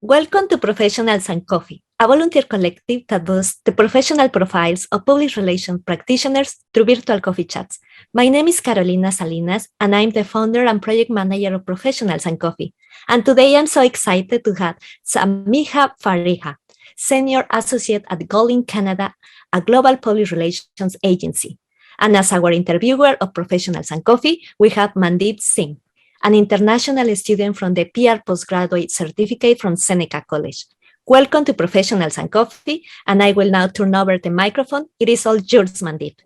Welcome to Professionals and Coffee, a volunteer collective that boosts the professional profiles of public relations practitioners through virtual coffee chats. My name is Carolina Salinas, and I'm the founder and project manager of Professionals and Coffee. And today I'm so excited to have Samiha Fariha, Senior Associate at GOLIN Canada, a global public relations agency. And as our interviewer of Professionals and Coffee, we have Mandeep Singh, an international student from the PR Postgraduate Certificate from Seneca College. Welcome to Professionals and Coffee, and I will now turn over the microphone. It is all yours, Mandeep.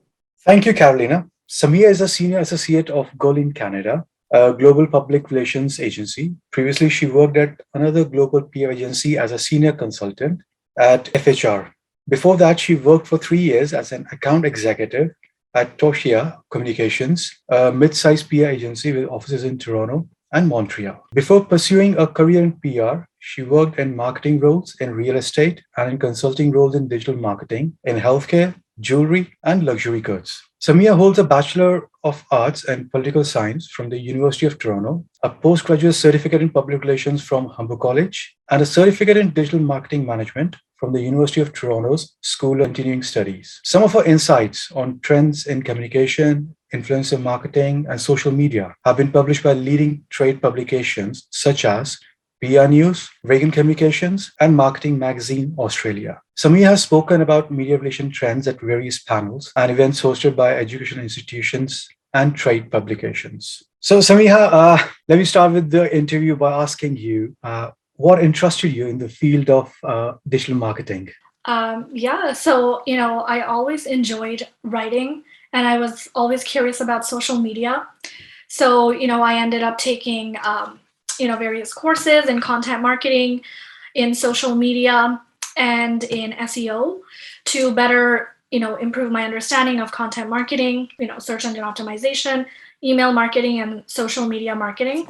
Thank you, Carolina. Samiha is a Senior Associate of GOLIN Canada, a global public relations agency. Previously, she worked at another global PR agency as a senior consultant at FHR. Before that, she worked for 3 years as an account executive at Toshia Communications, a mid-sized PR agency with offices in Toronto and Montreal. Before pursuing a career in PR, she worked in marketing roles in real estate and in consulting roles in digital marketing, in healthcare, jewelry, and luxury goods. Samiha holds a Bachelor of Arts in Political Science from the University of Toronto, a postgraduate certificate in Public Relations from Humber College, and a certificate in Digital Marketing Management from the University of Toronto's School of Continuing Studies. Some of her insights on trends in communication, influencer marketing, and social media have been published by leading trade publications such as PR News, Reagan Communications, and Marketing Magazine Australia. Samiha has spoken about media relation trends at various panels and events hosted by educational institutions and trade publications. So Samiha, let me start with the interview by asking you, what interested you in the field of digital marketing? I always enjoyed writing, and I was always curious about social media. So, I ended up taking, various courses in content marketing, in social media, and in SEO to better, improve my understanding of content marketing, search engine optimization, email marketing, and social media marketing.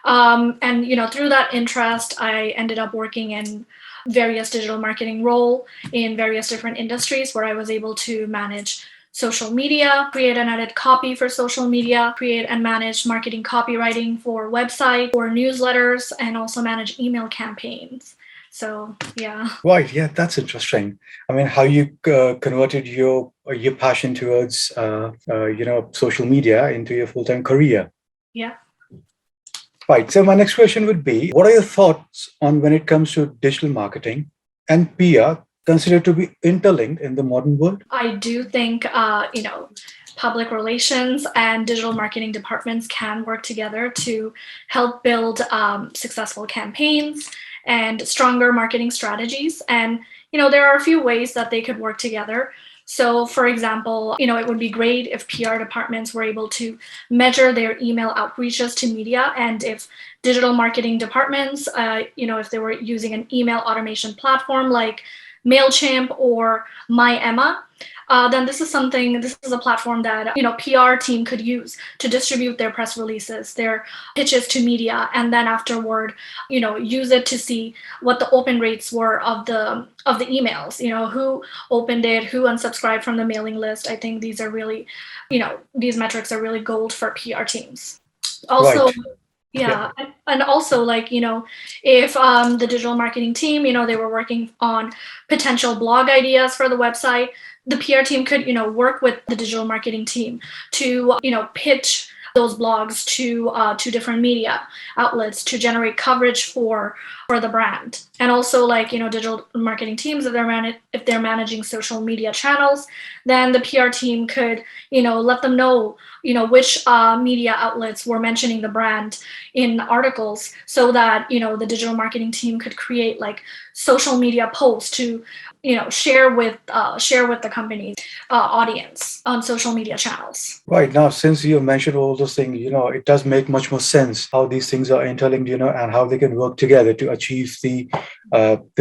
Through that interest, I ended up working in various digital marketing role in various different industries where I was able to manage social media, create and edit copy for social media, create and manage marketing copywriting for websites, for newsletters, and also manage email campaigns. So, yeah. Right. Yeah, that's interesting. I mean, how you converted your passion towards, social media into your full-time career. Yeah. Right. So my next question would be, what are your thoughts on when it comes to digital marketing and PR considered to be interlinked in the modern world? I do think, public relations and digital marketing departments can work together to help build successful campaigns and stronger marketing strategies. And, there are a few ways that they could work together. So, for example, it would be great if PR departments were able to measure their email outreaches to media, and if digital marketing departments, if they were using an email automation platform like MailChimp or MyEmma, then this is a platform that, PR team could use to distribute their press releases, their pitches to media, and then afterward, use it to see what the open rates were of the emails, who opened it, who unsubscribed from the mailing list. I think these are really, these metrics are really gold for PR teams. Also, Right. yeah. And also, if the digital marketing team, they were working on potential blog ideas for the website, the PR team could, work with the digital marketing team to, pitch those blogs to different media outlets to generate coverage for the brand. And also, digital marketing teams, if they're managing social media channels, then the PR team could, let them know, which media outlets were mentioning the brand in articles, so that, the digital marketing team could create social media posts to, share with the company's audience on social media channels. Right. Now, since you mentioned all those things, it does make much more sense how these things are interlinked, and how they can work together to achieve the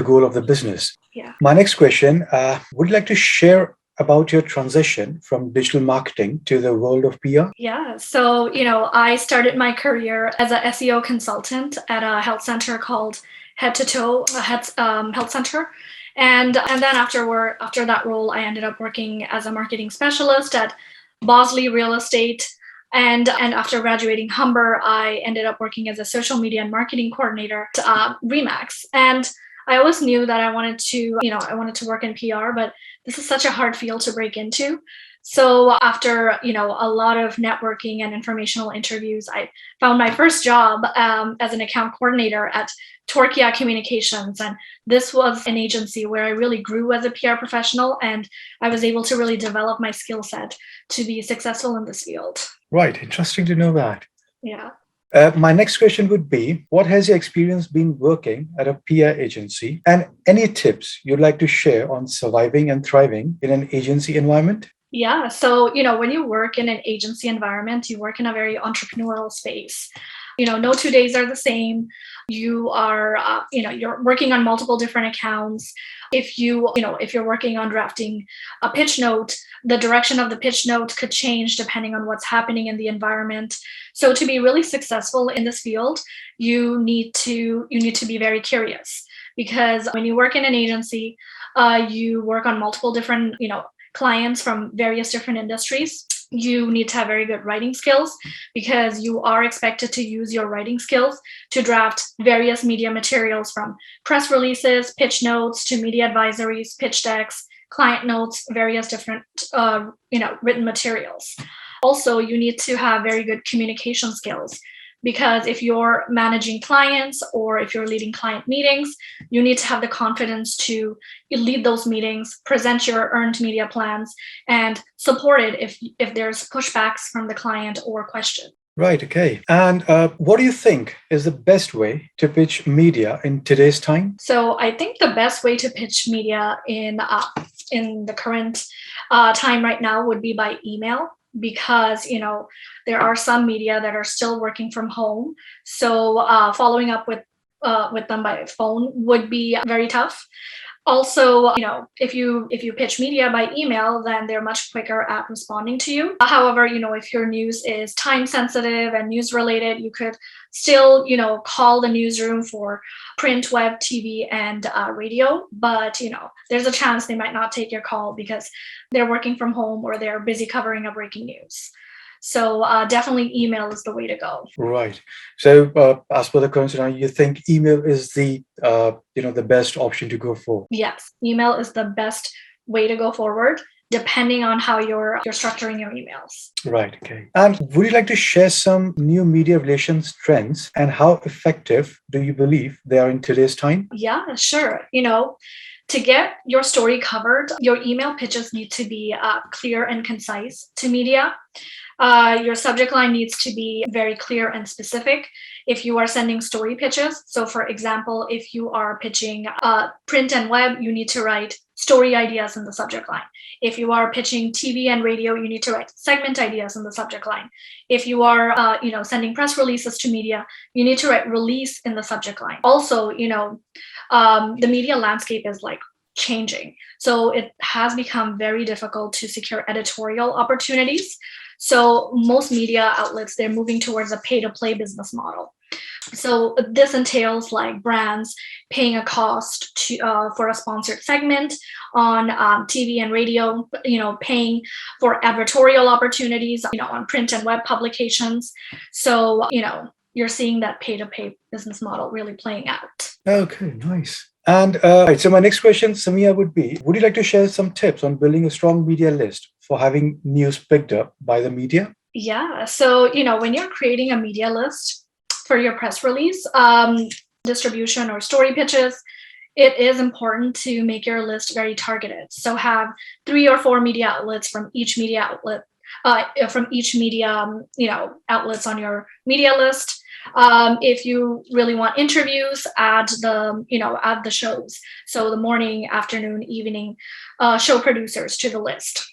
goal of the business. Yeah. My next question, would you like to share about your transition from digital marketing to the world of PR? Yeah. So, I started my career as a SEO consultant at a health center called Head to Toe Health Center. And then after that role, I ended up working as a marketing specialist at Bosley Real Estate. And after graduating Humber, I ended up working as a social media and marketing coordinator at Remax. And I always knew that I wanted to work in PR, but this is such a hard field to break into. So after, a lot of networking and informational interviews, I found my first job as an account coordinator at Torquia Communications. And this was an agency where I really grew as a PR professional, and I was able to really develop my skill set to be successful in this field. Right. Interesting to know that. Yeah. My next question would be, what has your experience been working at a PR agency, and any tips you'd like to share on surviving and thriving in an agency environment? Yeah. So, when you work in an agency environment, you work in a very entrepreneurial space. No 2 days are the same. You are, you're working on multiple different accounts. If you're working on drafting a pitch note, the direction of the pitch note could change depending on what's happening in the environment. So to be really successful in this field, you need to be very curious, because when you work in an agency, you work on multiple different, clients from various different industries. You need to have very good writing skills, because you are expected to use your writing skills to draft various media materials, from press releases, pitch notes, to media advisories, pitch decks, client notes, various different written materials. Also, you need to have very good communication skills, because if you're managing clients or if you're leading client meetings, you need to have the confidence to lead those meetings, present your earned media plans, and support it if there's pushbacks from the client or questions. Right. Okay. And what do you think is the best way to pitch media in today's time? So I think the best way to pitch media in the current time right now would be by email, because there are some media that are still working from home. So following up with them by phone would be very tough. Also, if you pitch media by email, then they're much quicker at responding to you. However, if your news is time sensitive and news related, you could still, call the newsroom for print, web, TV, and radio. But, there's a chance they might not take your call because they're working from home or they're busy covering a breaking news. So definitely email is the way to go. Right. So as per the current scenario, you think email is the best option to go for? Yes, email is the best way to go forward, depending on how you're structuring your emails. Right. Okay. And would you like to share some new media relations trends, and how effective do you believe they are in today's time? Yeah, sure. To get your story covered, your email pitches need to be clear and concise to media. Your subject line needs to be very clear and specific if you are sending story pitches. So for example, if you are pitching print and web, you need to write story ideas in the subject line. If you are pitching TV and radio, you need to write segment ideas in the subject line. If you are sending press releases to media, you need to write release in the subject line. Also, the media landscape is changing. So it has become very difficult to secure editorial opportunities. So most media outlets, they're moving towards a pay-to-play business model. So this entails brands paying a cost for a sponsored segment on TV and radio, paying for advertorial opportunities, on print and web publications. So, you're seeing that pay-to-pay business model really playing out. Okay, nice. And so my next question, Samiha, would you like to share some tips on building a strong media list for having news picked up by the media? Yeah. So, when you're creating a media list for your press release, distribution or story pitches, it is important to make your list very targeted. So have 3 or 4 media outlets from each media outlet, outlets on your media list. If you really want interviews, add the shows. So the morning, afternoon, evening show producers to the list.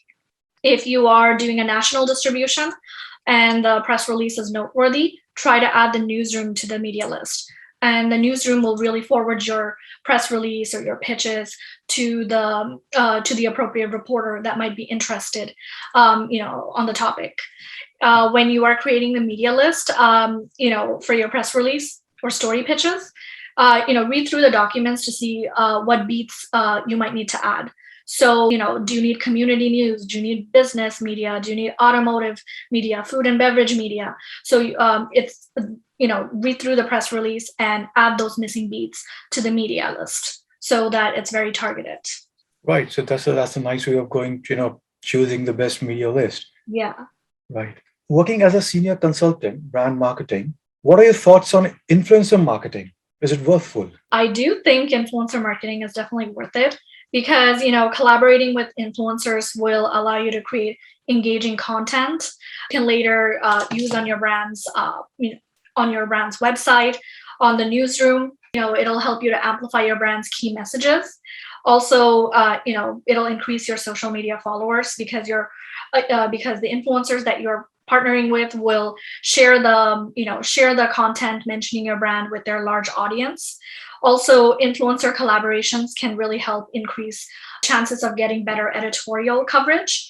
If you are doing a national distribution and the press release is noteworthy, try to add the newsroom to the media list. And the newsroom will really forward your press release or your pitches to the appropriate reporter that might be interested, on the topic. When you are creating the media list, for your press release or story pitches, read through the documents to see what beats you might need to add. So, do you need community news? Do you need business media? Do you need automotive media, food and beverage media? So it's, read through the press release and add those missing beats to the media list so that it's very targeted. Right. So that's a nice way of going, choosing the best media list. Yeah. Right. Working as a senior consultant, brand marketing, what are your thoughts on influencer marketing? Is it worthwhile? I do think influencer marketing is definitely worth it because, collaborating with influencers will allow you to create engaging content you can later use on your brand's website, on the newsroom. It'll help you to amplify your brand's key messages. Also, it'll increase your social media followers because the influencers that you're partnering with will share the content mentioning your brand with their large audience. Also, influencer collaborations can really help increase chances of getting better editorial coverage,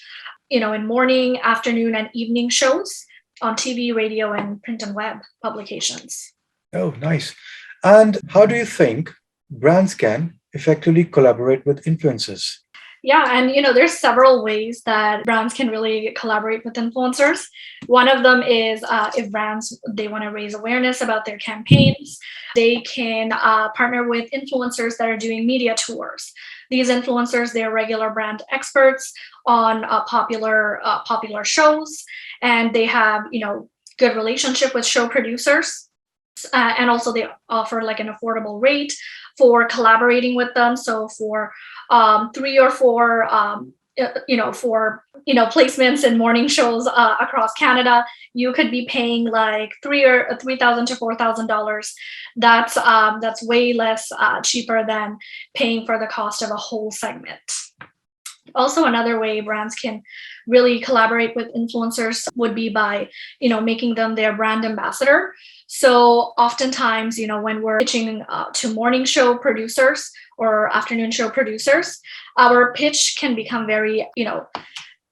in morning, afternoon, and evening shows on TV, radio, and print and web publications. Oh, nice. And how do you think brands can effectively collaborate with influencers? Yeah, and there's several ways that brands can really collaborate with influencers. One of them is if brands they want to raise awareness about their campaigns, they can partner with influencers that are doing media tours. These influencers, they're regular brand experts on popular shows, and they have good relationship with show producers, and also they offer like an affordable rate for collaborating with them. So for 3 or 4 placements in morning shows across Canada, you could be paying like $3,000 to $4,000. That's way less cheaper than paying for the cost of a whole segment. Also, another way brands can really collaborate with influencers would be by, making them their brand ambassador. So oftentimes, when we're pitching to morning show producers or afternoon show producers, our pitch can become very,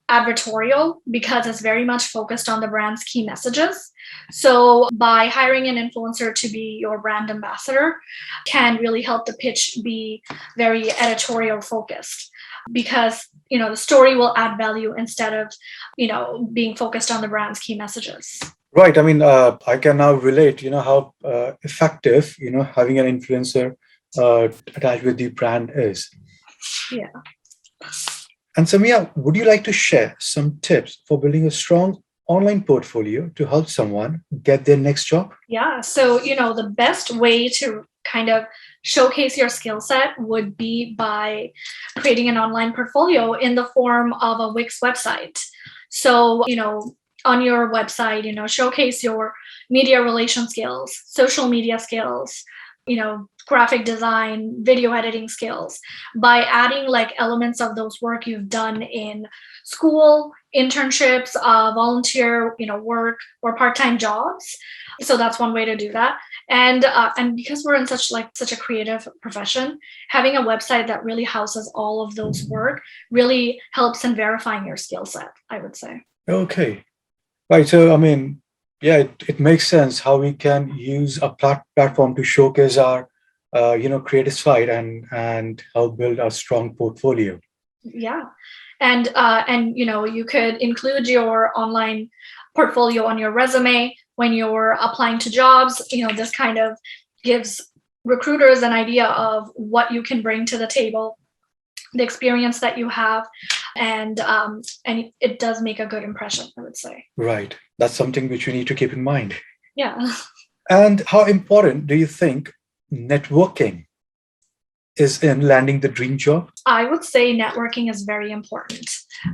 advertorial because it's very much focused on the brand's key messages. So by hiring an influencer to be your brand ambassador can really help the pitch be very editorial focused because, the story will add value instead of, being focused on the brand's key messages. Right. I mean, I can now relate, how effective, having an influencer attached with the brand is. Yeah. And Samiha, would you like to share some tips for building a strong online portfolio to help someone get their next job? Yeah. So, the best way to kind of showcase your skill set would be by creating an online portfolio in the form of a Wix website. So, on your website, showcase your media relation skills, social media skills, graphic design, video editing skills by adding like elements of those work you've done in school, internships, volunteer, work or part-time jobs. So that's one way to do that. And because we're in such a creative profession, having a website that really houses all of those work really helps in verifying your skill set, I would say. Okay. Right. So, I mean, yeah, it makes sense how we can use a platform to showcase our, creative side and help build a strong portfolio. Yeah. And you could include your online portfolio on your resume when you're applying to jobs. This kind of gives recruiters an idea of what you can bring to the table, the experience that you have, and it does make a good impression, I would say. Right. That's something which we need to keep in mind. Yeah. And how important do you think networking is in landing the dream job? I would say networking is very important.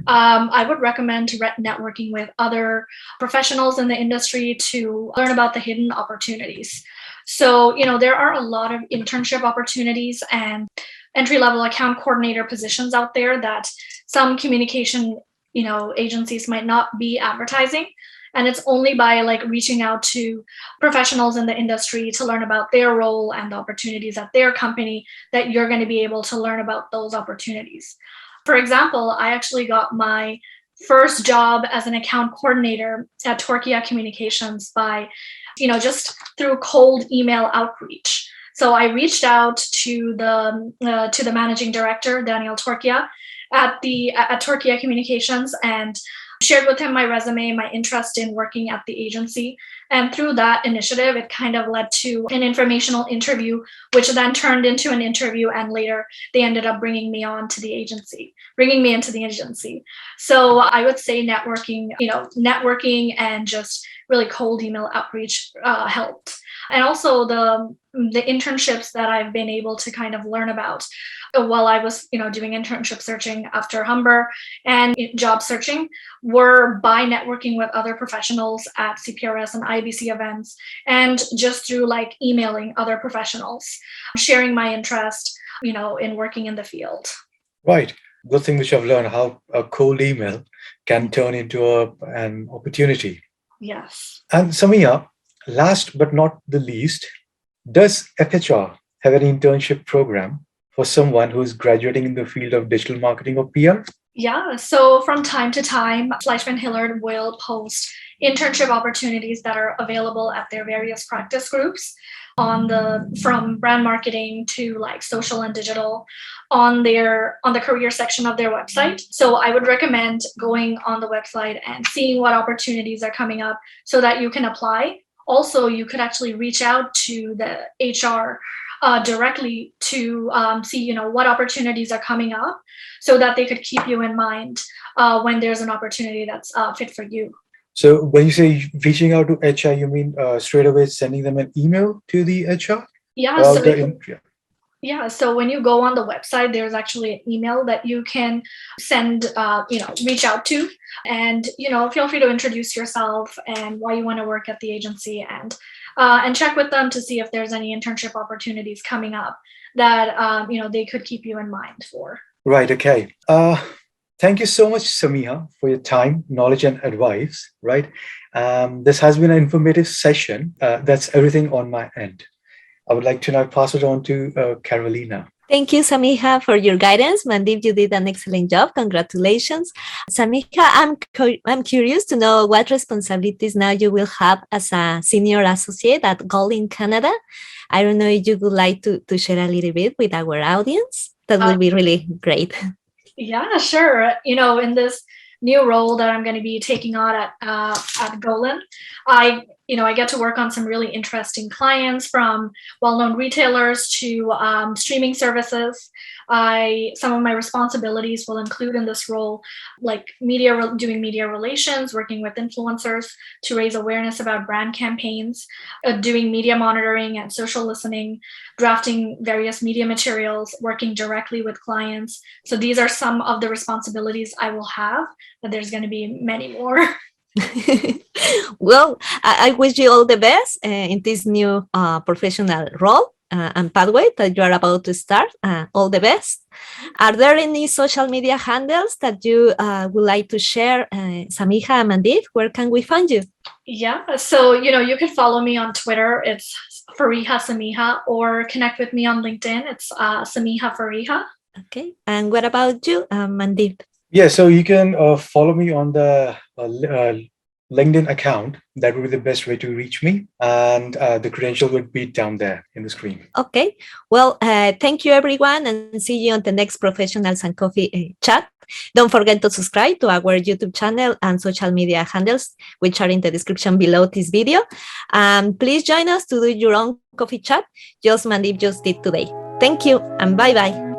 I would recommend networking with other professionals in the industry to learn about the hidden opportunities. So, there are a lot of internship opportunities and entry-level account coordinator positions out there that some communication, agencies might not be advertising. And it's only by like reaching out to professionals in the industry to learn about their role and the opportunities at their company that you're going to be able to learn about those opportunities. For example, I actually got my first job as an account coordinator at Torquia Communications by, just through cold email outreach. So I reached out to the managing director, Daniel Torquia, at Torquia Communications, and shared with him my resume, my interest in working at the agency. And through that initiative, it kind of led to an informational interview, which then turned into an interview. And later they ended up bringing me into the agency. So I would say networking and just really cold email outreach helped. And also the internships that I've been able to kind of learn about while I was, doing internship searching after Humber and job searching were by networking with other professionals at CPRS and IBC events, and just through like emailing other professionals, sharing my interest, in working in the field. Right. Good thing which I've learned, how a cold email can turn into an opportunity. Yes. And Samiha, last but not the least, does FHR have an internship program for someone who is graduating in the field of digital marketing or PR? Yeah, so from time to time, Fleischman Hillard will post internship opportunities that are available at their various practice groups from brand marketing to like social and digital on the career section of their website. So I would recommend going on the website and seeing what opportunities are coming up so that you can apply. Also, you could actually reach out to the HR directly to see, what opportunities are coming up so that they could keep you in mind when there's an opportunity that's fit for you. So when you say reaching out to HR, you mean straight away sending them an email to the HR? Yeah. So when you go on the website, there's actually an email that you can send, reach out to, and, feel free to introduce yourself and why you want to work at the agency, and check with them to see if there's any internship opportunities coming up that, they could keep you in mind for. Right. Okay. Thank you so much, Samiha, for your time, knowledge, and advice. Right. This has been an informative session. That's everything on my end. I would like to now pass it on to Carolina. Thank you, Samiha, for your guidance. Mandeep, you did an excellent job. Congratulations. Samiha, I'm curious to know what responsibilities now you will have as a senior associate at GOLIN Canada. I don't know if you would like to share a little bit with our audience. That would be really great. Yeah, sure. In this new role that I'm going to be taking on at GOLIN, I get to work on some really interesting clients, from well-known retailers to streaming services. Some of my responsibilities will include in this role, like doing media relations, working with influencers to raise awareness about brand campaigns, doing media monitoring and social listening, drafting various media materials, working directly with clients. So these are some of the responsibilities I will have, but there's going to be many more. Well, I wish you all the best in this new professional role and pathway that you are about to start. All the best. Are there any social media handles that you would like to share, Samiha and Mandeep? Where can we find you? Yeah, so you can follow me on Twitter. It's Fariha Samiha, or connect with me on LinkedIn. It's Samiha Fariha. Okay, and what about you, Mandeep? Yeah, so you can follow me on the LinkedIn account. That would be the best way to reach me. And the credential would be down there in the screen. Okay. Well, thank you, everyone, and see you on the next Professionals and Coffee chat. Don't forget to subscribe to our YouTube channel and social media handles, which are in the description below this video. Please join us to do your own coffee chat, just Mandeep just did today. Thank you, and bye-bye.